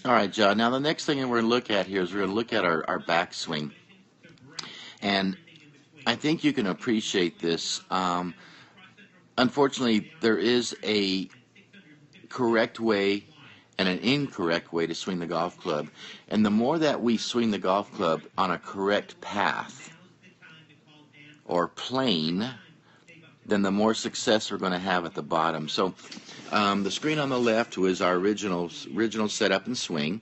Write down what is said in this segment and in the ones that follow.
All right, John. Now the next thing we're going to look at here is we're going to look at our backswing. And I think you can appreciate this. Unfortunately, there is a correct way and an incorrect way to swing the golf club. And the more that we swing the golf club on a correct path or plane, then the more success we're going to have at the bottom. So the screen on the left was our original setup and swing.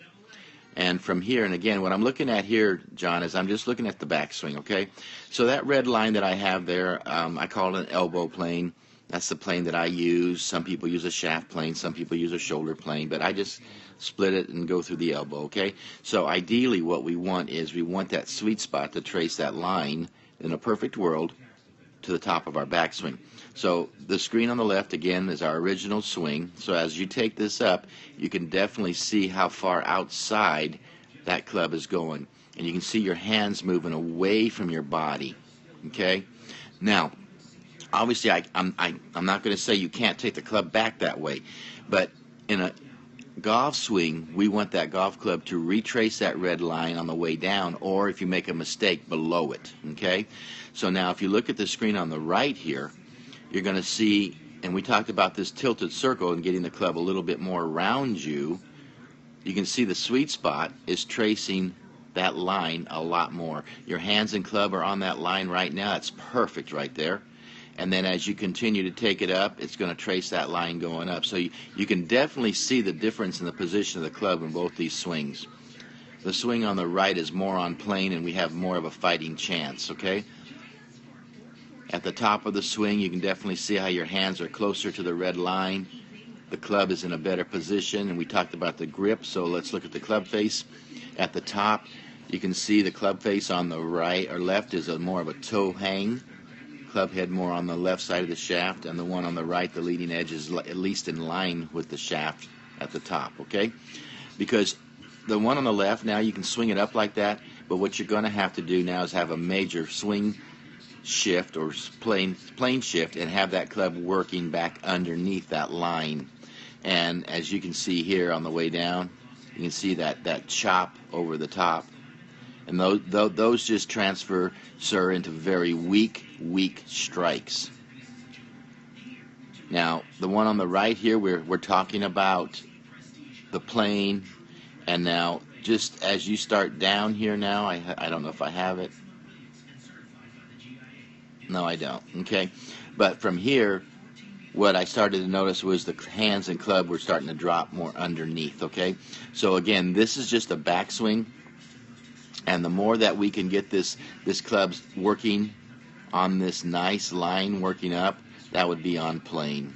And from here, and again, what I'm looking at here, John, is I'm just looking at the backswing, okay? So that red line that I have there, I call it an elbow plane. That's the plane that I use. Some people use a shaft plane. Some people use a shoulder plane. But I just split it and go through the elbow, okay? So ideally what we want is we want that sweet spot to trace that line in a perfect world to the top of our backswing. So the screen on the left, again, is our original swing. So as you take this up, you can definitely see how far outside that club is going. And you can see your hands moving away from your body, okay? Now, obviously, I'm not going to say you can't take the club back that way, but in a golf swing, we want that golf club to retrace that red line on the way down, or if you make a mistake, below it, okay? So now if you look at the screen on the right here, you're going to see, and we talked about this tilted circle and getting the club a little bit more around you, you can see the sweet spot is tracing that line a lot more. Your hands and club are on that line right now. It's perfect right there. And then as you continue to take it up, it's going to trace that line going up. So you can definitely see the difference in the position of the club in both these swings. The swing on the right is more on plane, and we have more of a fighting chance, okay? At the top of the swing, you can definitely see how your hands are closer to the red line. The club is in a better position, and we talked about the grip, so let's look at the club face. At the top, you can see the club face on the right or left is more of a toe hang. Club head more on the left side of the shaft, and the one on the right, the leading edge, is at least in line with the shaft at the top, okay? Because the one on the left, now you can swing it up like that, but what you're going to have to do now is have a major swing shift or plane shift and have that club working back underneath that line. And as you can see here on the way down, you can see that chop over the top. And those just transfer, sir, into very weak strikes. Now, the one on the right here, we're talking about the plane. And now, just as you start down here now, I don't know if I have it. No, I don't. Okay. But from here, what I started to notice was the hands and club were starting to drop more underneath. Okay. So again, this is just a backswing. And the more that we can get this club working on this nice line working up, that would be on plane.